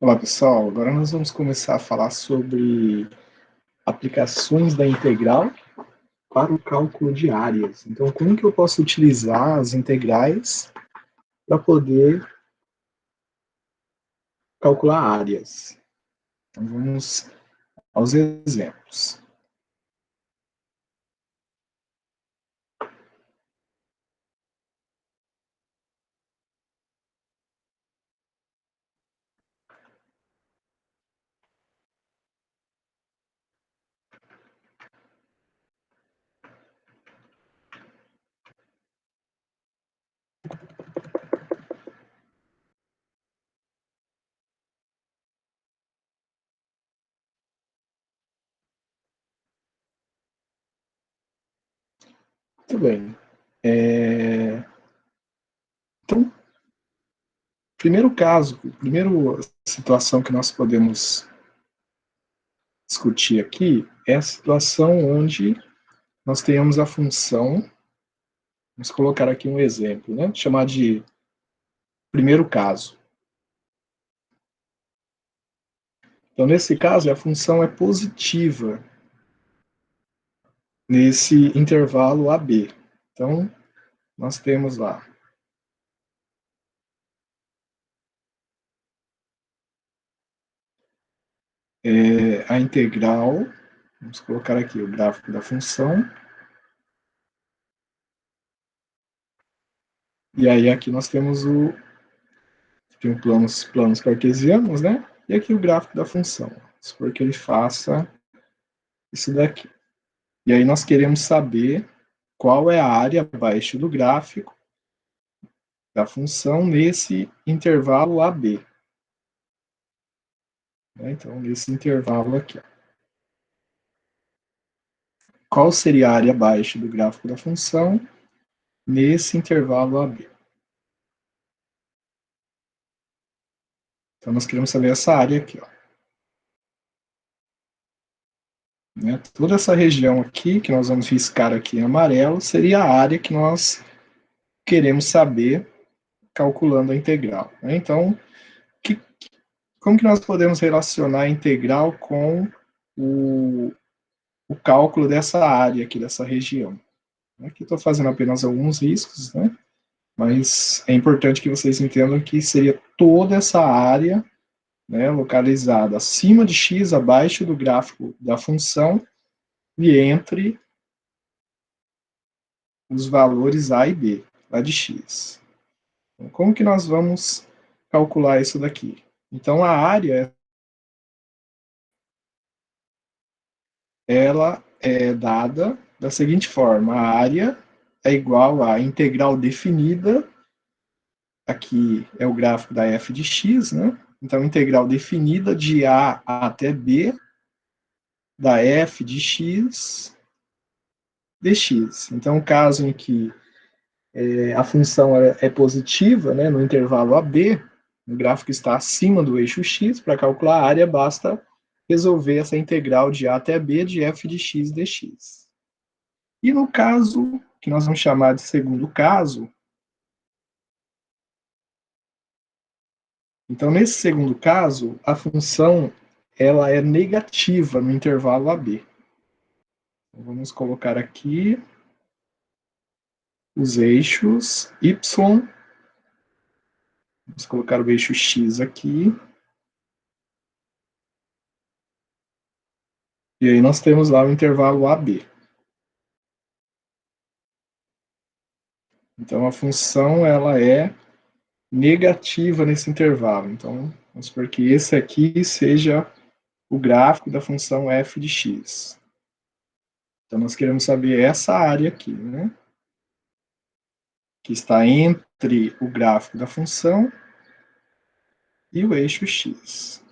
Olá pessoal, agora nós vamos começar a falar sobre aplicações da integral para o cálculo de áreas. Então, como que eu posso utilizar as integrais para poder calcular áreas? Então, vamos aos exemplos. Muito bem. Então, primeiro caso, primeira situação que nós podemos discutir aqui é a situação onde nós tenhamos a função, vamos colocar aqui um exemplo, né? Chamar de primeiro caso. Então, nesse caso, a função é positiva nesse intervalo AB. Então, nós temos lá a integral, vamos colocar aqui o gráfico da função, e aí aqui nós temos tem planos cartesianos, né? E aqui o gráfico da função. Supor que ele faça isso daqui. E aí nós queremos saber qual é a área abaixo do gráfico da função nesse intervalo AB. Então, nesse intervalo aqui. Qual seria a área abaixo do gráfico da função nesse intervalo AB? Então, nós queremos saber essa área aqui. Ó. Né? Toda essa região aqui, que nós vamos riscar aqui em amarelo, seria a área que nós queremos saber calculando a integral. Né? Então, como que nós podemos relacionar a integral com o cálculo dessa área aqui, dessa região? Aqui estou fazendo apenas alguns riscos, né? Mas é importante que vocês entendam que seria toda essa área, né, localizada acima de x, abaixo do gráfico da função, e entre os valores a e b, lá de x. Então, como que nós vamos calcular isso daqui? Então, a área, ela é dada da seguinte forma: a área é igual à integral definida, aqui é o gráfico da f de x, né? Então, integral definida de a até b, da f de x dx. Então, o caso em que a função é positiva, né, no intervalo AB, o gráfico está acima do eixo x, para calcular a área basta resolver essa integral de a até b de f de x dx. E no caso, que nós vamos chamar de segundo caso, então nesse segundo caso, a função ela é negativa no intervalo AB. Então, vamos colocar aqui os eixos y, vamos colocar o eixo x aqui, e aí nós temos lá o intervalo AB. Então a função ela é negativa nesse intervalo. Então vamos supor que esse aqui seja o gráfico da função f de x. Então nós queremos saber essa área aqui, né? Que está entre o gráfico da função e o eixo x.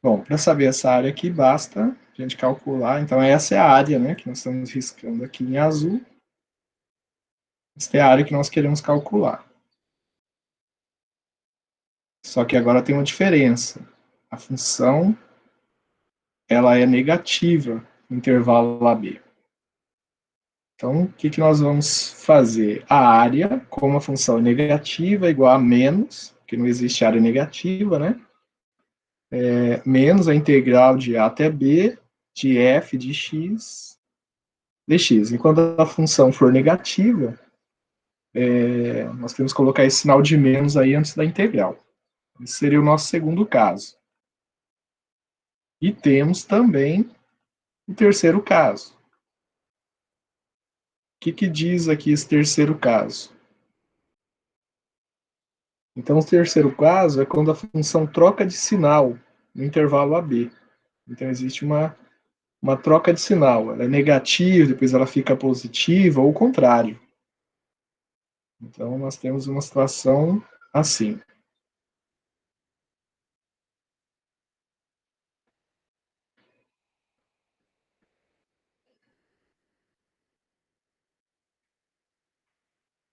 Bom, para saber essa área aqui, basta a gente calcular. Então, essa é a área, né, que nós estamos riscando aqui em azul. Essa é a área que nós queremos calcular. Só que agora tem uma diferença. A função ela é negativa no intervalo AB. Então, o que nós vamos fazer? A área, como a função é negativa, é igual a menos, porque não existe área negativa, né? Menos a integral de A até B, de f de x, dx. E quando a função for negativa, nós temos que colocar esse sinal de menos aí antes da integral. Esse seria o nosso segundo caso. E temos também o terceiro caso. O que diz aqui esse terceiro caso? Então, o terceiro caso é quando a função troca de sinal no intervalo AB. Então, existe uma troca de sinal. Ela é negativa, depois ela fica positiva, ou o contrário. Então, nós temos uma situação assim.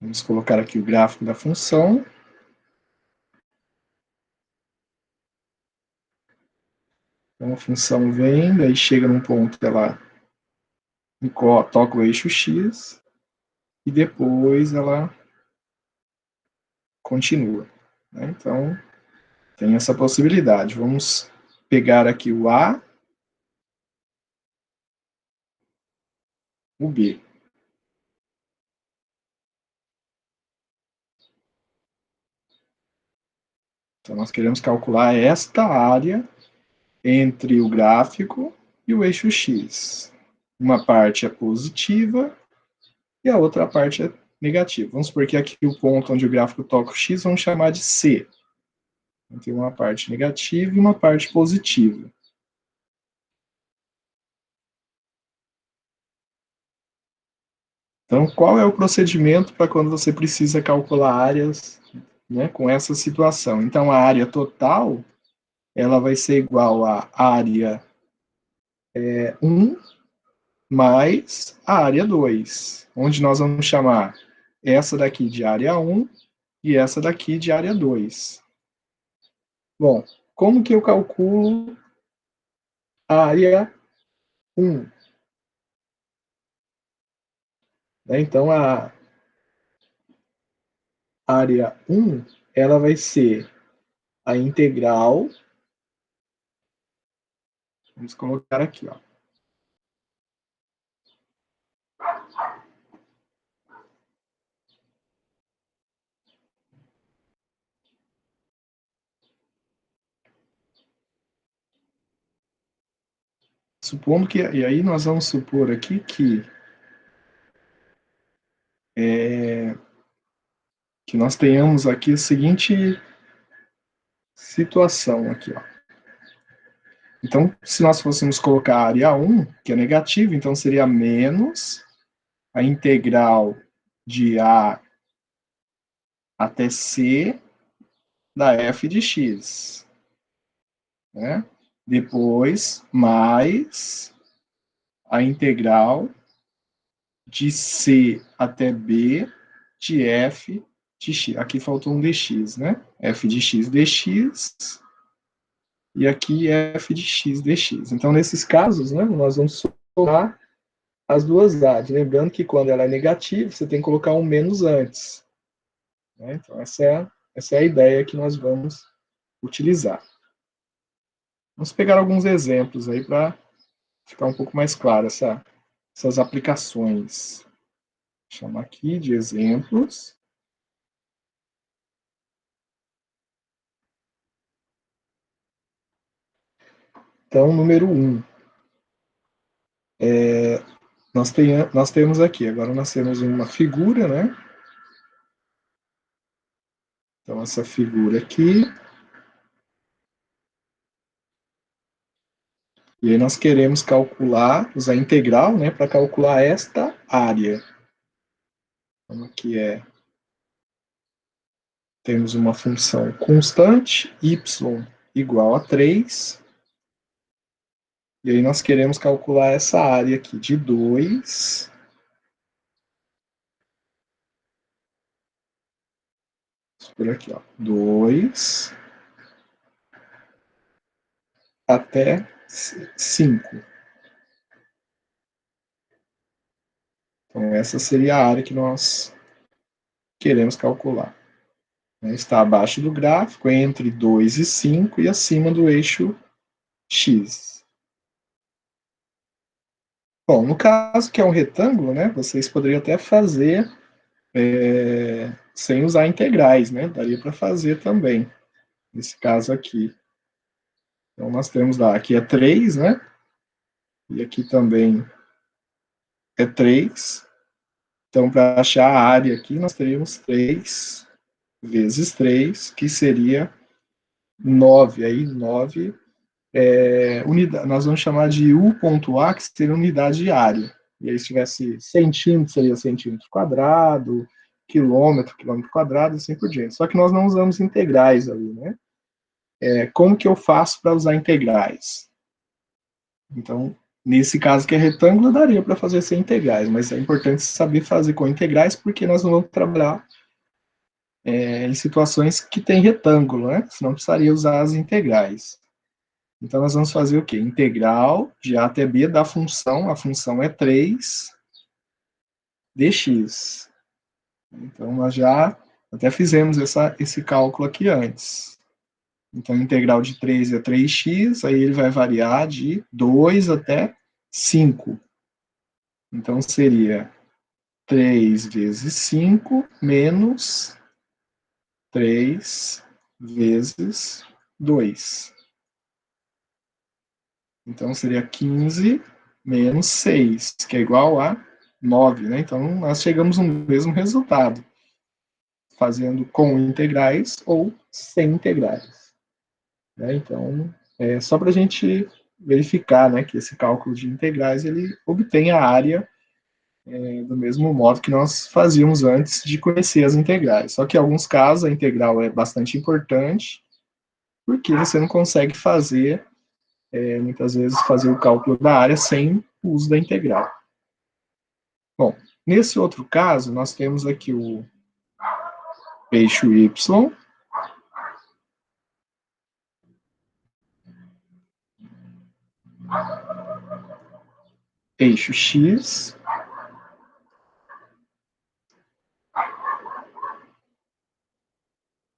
Vamos colocar aqui o gráfico da função. Então, a função vem, daí chega num ponto que ela toca o eixo x, e depois ela continua. Né? Então, tem essa possibilidade. Vamos pegar aqui o A, o B. Então, nós queremos calcular esta área entre o gráfico e o eixo x. Uma parte é positiva e a outra parte é negativa. Vamos supor que aqui o ponto onde o gráfico toca o x, vamos chamar de C. Então, tem uma parte negativa e uma parte positiva. Então, qual é o procedimento para quando você precisa calcular áreas, né, com essa situação? Então, a área total ela vai ser igual a área 1 mais a área 2, onde nós vamos chamar essa daqui de área 1 e essa daqui de área 2. Bom, como que eu calculo a área 1? Então, a área 1 ela vai ser a integral, vamos colocar aqui, ó. Supondo que, e aí nós vamos supor aqui que nós tenhamos aqui a seguinte situação aqui, ó. Então, se nós fôssemos colocar a área 1, que é negativa, então seria menos a integral de A até C da f de x. Né? Depois, mais a integral de C até B de f de x. Aqui faltou um dx, né? F de x dx e aqui f de x dx. Então, nesses casos, né, nós vamos somar as duas áreas. Lembrando que quando ela é negativa, você tem que colocar um menos antes. Né? Então, essa é a ideia que nós vamos utilizar. Vamos pegar alguns exemplos aí para ficar um pouco mais claro essas aplicações. Vou chamar aqui de exemplos. Então, número 1. Nós temos aqui, agora nós temos uma figura, né? Então, essa figura aqui. E aí nós queremos calcular, usar a integral, né, para calcular esta área. Então, aqui temos uma função constante, y igual a 3. E aí nós queremos calcular essa área aqui de 2. Por aqui, ó. 2 até 5. Então, essa seria a área que nós queremos calcular. Está abaixo do gráfico, entre 2 e 5 e acima do eixo X. Bom, no caso que é um retângulo, né, vocês poderiam até fazer sem usar integrais, né? Daria para fazer também, nesse caso aqui. Então, nós temos lá, aqui é 3, né? E aqui também é 3. Então, para achar a área aqui, nós teríamos 3 vezes 3, que seria 9. Aí, 9 unidade, nós vamos chamar de U.A, que seria unidade de área. E aí, se tivesse centímetro, seria centímetro quadrado, quilômetro, quilômetro quadrado, assim por diante. Só que nós não usamos integrais ali, né? Como que eu faço para usar integrais? Então, nesse caso que é retângulo, daria para fazer sem integrais, mas é importante saber fazer com integrais, porque nós não vamos trabalhar em situações que tem retângulo, né? Senão precisaria usar as integrais. Então, nós vamos fazer o quê? Integral de A até B da função, a função é 3 dx. Então, nós já até fizemos esse cálculo aqui antes. Então, integral de 3 é 3x, aí ele vai variar de 2 até 5. Então, seria 3 vezes 5 menos 3 vezes 2. Então, seria 15 menos 6, que é igual a 9, né? Então, nós chegamos no mesmo resultado, fazendo com integrais ou sem integrais. Né? Então, só para a gente verificar, né, que esse cálculo de integrais ele obtém a área do mesmo modo que nós fazíamos antes de conhecer as integrais. Só que em alguns casos a integral é bastante importante, porque você não consegue fazer, muitas vezes, fazer o cálculo da área sem o uso da integral. Bom, nesse outro caso, nós temos aqui o eixo y, eixo x,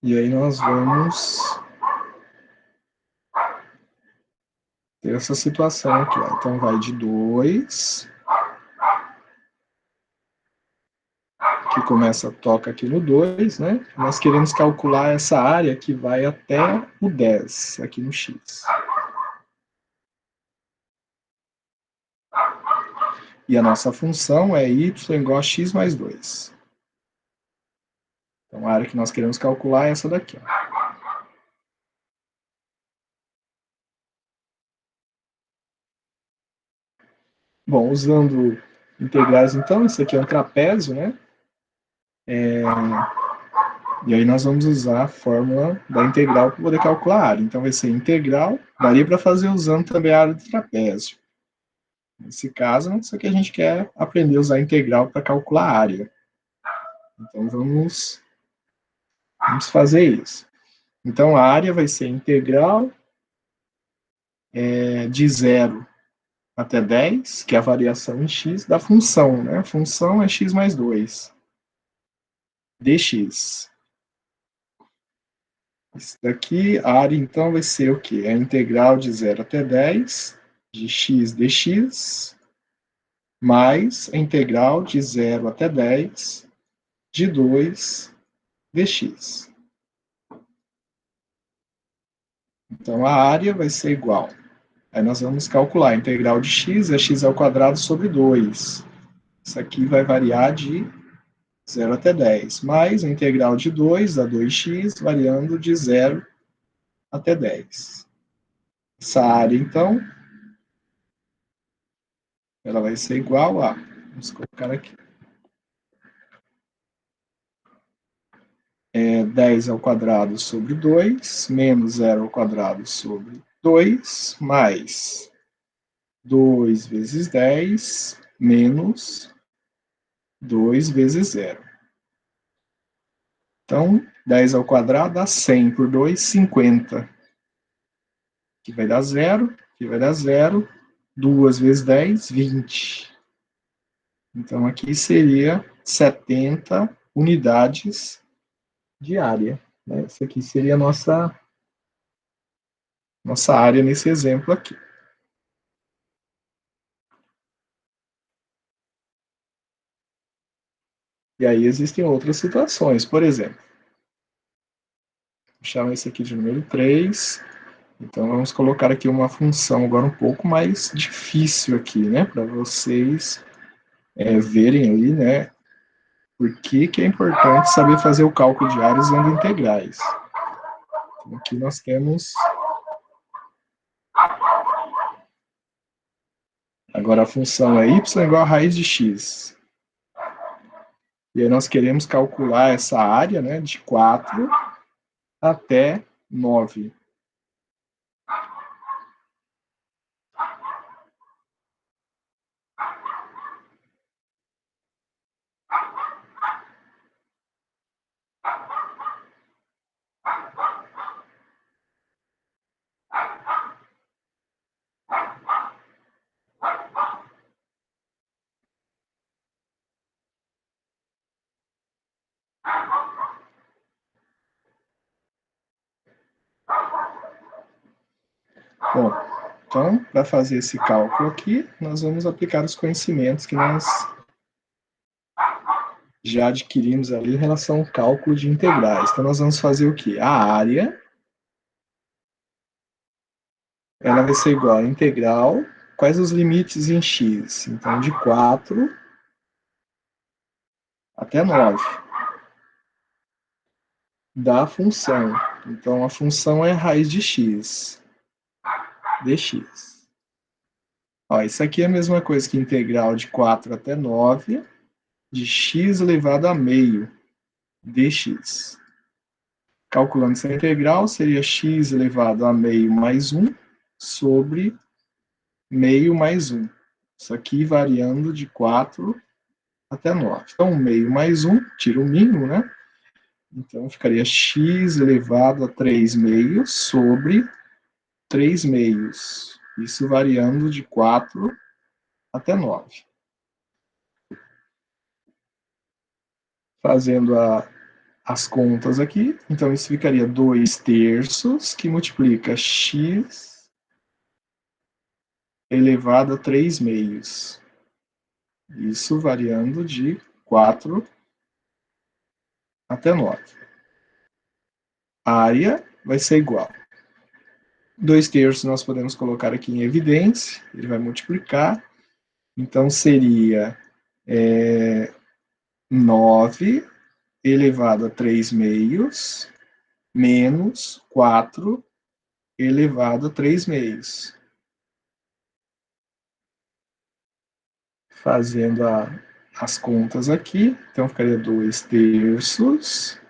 e aí nós vamos ter essa situação aqui. Ó. Então, vai de 2, que começa a toca aqui no 2, né? Nós queremos calcular essa área que vai até o 10, aqui no x. E a nossa função é y igual a x mais 2. Então, a área que nós queremos calcular é essa daqui. Ó. Bom, usando integrais, então, isso aqui é um trapézio, né? E aí nós vamos usar a fórmula da integral para poder calcular a área. Então, vai ser integral, daria para fazer usando também a área do trapézio. Nesse caso, só que a gente quer aprender a usar a integral para calcular a área. Então, vamos fazer isso. Então, a área vai ser integral de 0 até 10, que é a variação em x da função, né? A função é x mais 2, dx. Isso daqui, a área, então, vai ser o quê? A integral de 0 até 10 de x dx, mais a integral de 0 até 10 de 2 dx. Então, a área vai ser igual. Aí nós vamos calcular a integral de x, é x ao quadrado sobre 2. Isso aqui vai variar de 0 até 10, mais a integral de 2 a 2x, variando de 0 até 10. Essa área, então, ela vai ser igual a, vamos colocar aqui, 10 ao quadrado sobre 2, menos 0 ao quadrado sobre 2, mais 2 vezes 10, menos 2 vezes 0. Então, 10 ao quadrado dá 100 por 2, 50. Aqui vai dar 0, aqui vai dar 0. 2 vezes 10, 20. Então, aqui seria 70 unidades de área. Né? Essa aqui seria a nossa área nesse exemplo aqui. E aí existem outras situações. Por exemplo, vou chamar esse aqui de número 3. Então, vamos colocar aqui uma função agora um pouco mais difícil aqui, né? Para vocês verem ali, né? Por que é importante saber fazer o cálculo de áreas usando integrais. Então, aqui nós temos agora a função é y igual a raiz de x. E aí nós queremos calcular essa área, né, de 4 até 9. Bom, então, para fazer esse cálculo aqui, nós vamos aplicar os conhecimentos que nós já adquirimos ali em relação ao cálculo de integrais. Então, nós vamos fazer o quê? A área, ela vai ser igual a integral. Quais os limites em x? Então, de 4 até 9. Da função. Então, a função é raiz de x, dx. Ó, isso aqui é a mesma coisa que integral de 4 até 9 de x elevado a meio dx. Calculando essa integral, seria x elevado a meio mais 1 sobre meio mais 1. Isso aqui variando de 4 até 9. Então, meio mais 1, tira o mínimo, né? Então, ficaria x elevado a 3 meios sobre 3 meios. Isso variando de 4 até 9. Fazendo as contas aqui, então isso ficaria 2 terços, que multiplica x elevado a 3 meios. Isso variando de 4 até 9. A área vai ser igual. 2 terços nós podemos colocar aqui em evidência, ele vai multiplicar. Então, seria 9 elevado a 3 meios, menos 4 elevado a 3 meios. Fazendo as contas aqui, então ficaria 2 terços.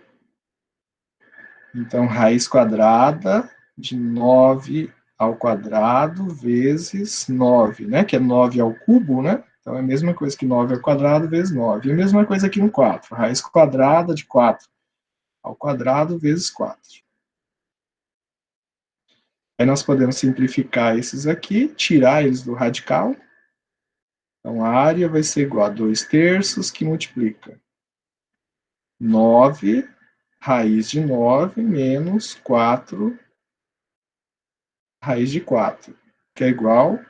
Então, raiz quadrada de 9 ao quadrado vezes 9, né? Que é 9 ao cubo, né? Então, é a mesma coisa que 9 ao quadrado vezes 9. E a mesma coisa aqui no 4. Raiz quadrada de 4 ao quadrado vezes 4. Aí nós podemos simplificar esses aqui, tirar eles do radical. Então, a área vai ser igual a 2 terços, que multiplica 9 raiz de 9 menos 4 raiz de 4, que é igual a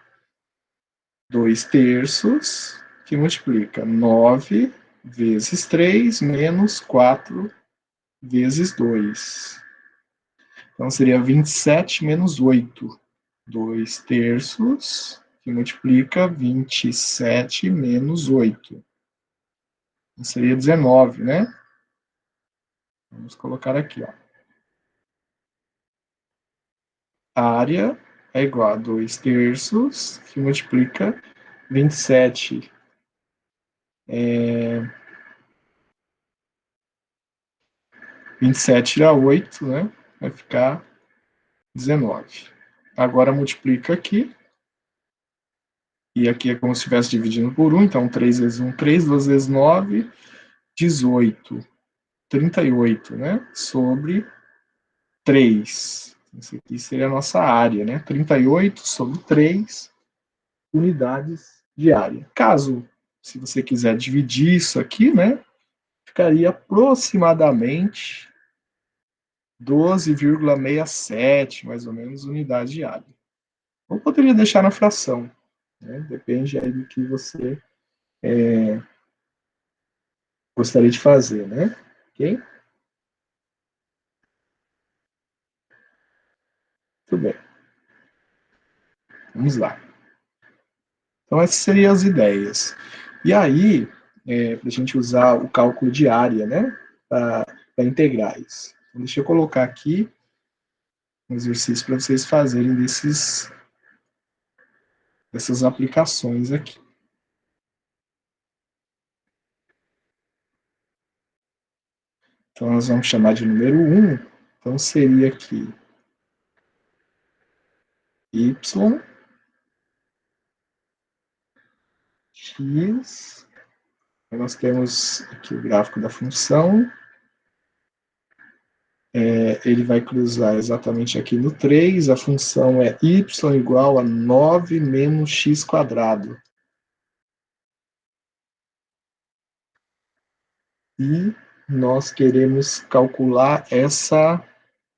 2 terços, que multiplica 9 vezes 3 menos 4 vezes 2. Então, seria 27 menos 8. 2 terços, que multiplica 27 menos 8. Então, seria 19, né? Vamos colocar aqui, ó. A área é igual a 2 terços, que multiplica 27 27 tira 8, né? Vai ficar 19. Agora multiplica aqui. E aqui é como se estivesse dividindo por 1. Então, 3 vezes 1, 3. 2 vezes 9, 18. 38, né? Sobre 3. Esse aqui seria a nossa área, né? 38 sobre 3 unidades de área. Caso, se você quiser dividir isso aqui, né? Ficaria aproximadamente 12,67, mais ou menos, unidades de área. Ou poderia deixar na fração, né? Depende aí do que você gostaria de fazer, né? Ok? Tudo bem. Vamos lá. Então, essas seriam as ideias. E aí, para a gente usar o cálculo de área, né? Para integrais. Então, deixa eu colocar aqui um exercício para vocês fazerem dessas aplicações aqui. Então, nós vamos chamar de número 1. Então, seria aqui y, x. Nós temos aqui o gráfico da função. Ele vai cruzar exatamente aqui no 3. A função é y igual a 9 menos x quadrado. E nós queremos calcular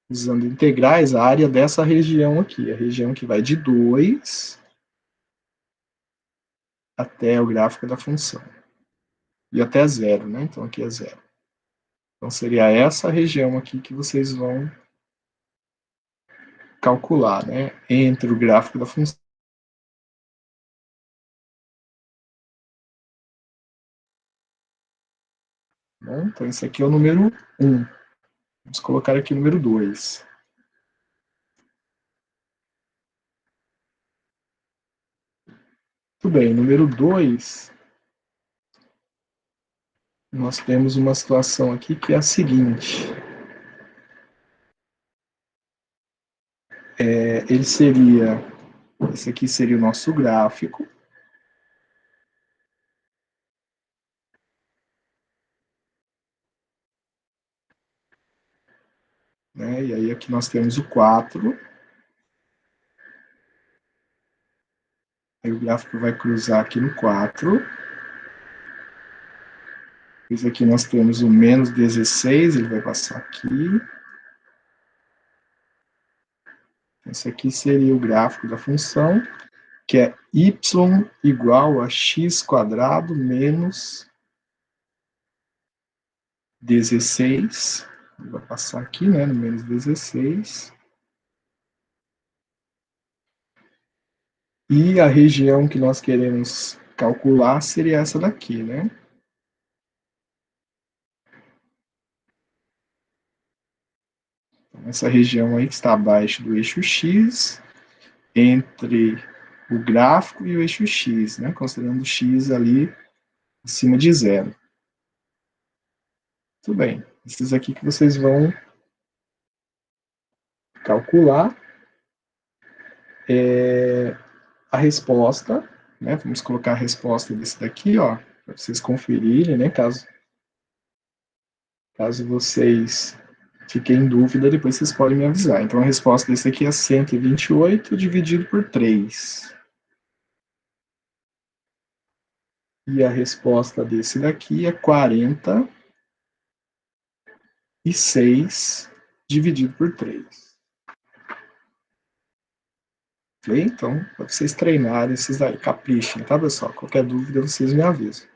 usando integrais, a área dessa região aqui, a região que vai de 2 até o gráfico da função. E até 0, né? Então aqui é 0. Então seria essa região aqui que vocês vão calcular, né? Entre o gráfico da função. Bom, então esse aqui é o número 1. Vamos colocar aqui o número 2. Tudo bem, número 2, nós temos uma situação aqui que é a seguinte. Esse aqui seria o nosso gráfico. Né? E aí aqui nós temos o 4. Aí o gráfico vai cruzar aqui no 4. Esse aqui nós temos o menos 16, ele vai passar aqui. Esse aqui seria o gráfico da função, que é y igual a x quadrado menos 16. Ele vai passar aqui, né, no menos 16. E a região que nós queremos calcular seria essa daqui, né? Então, essa região aí que está abaixo do eixo x, entre o gráfico e o eixo x, né? Considerando o x ali acima de 0. Tudo bem. Esses aqui que vocês vão calcular a resposta, né? Vamos colocar a resposta desse daqui, ó, para vocês conferirem, né? Caso vocês fiquem em dúvida, depois vocês podem me avisar. Então, a resposta desse aqui é 128 dividido por 3. E a resposta desse daqui é 46 dividido por 3. Ok? Então, para vocês treinarem esses daí, caprichem, tá, pessoal? Qualquer dúvida, vocês me avisam.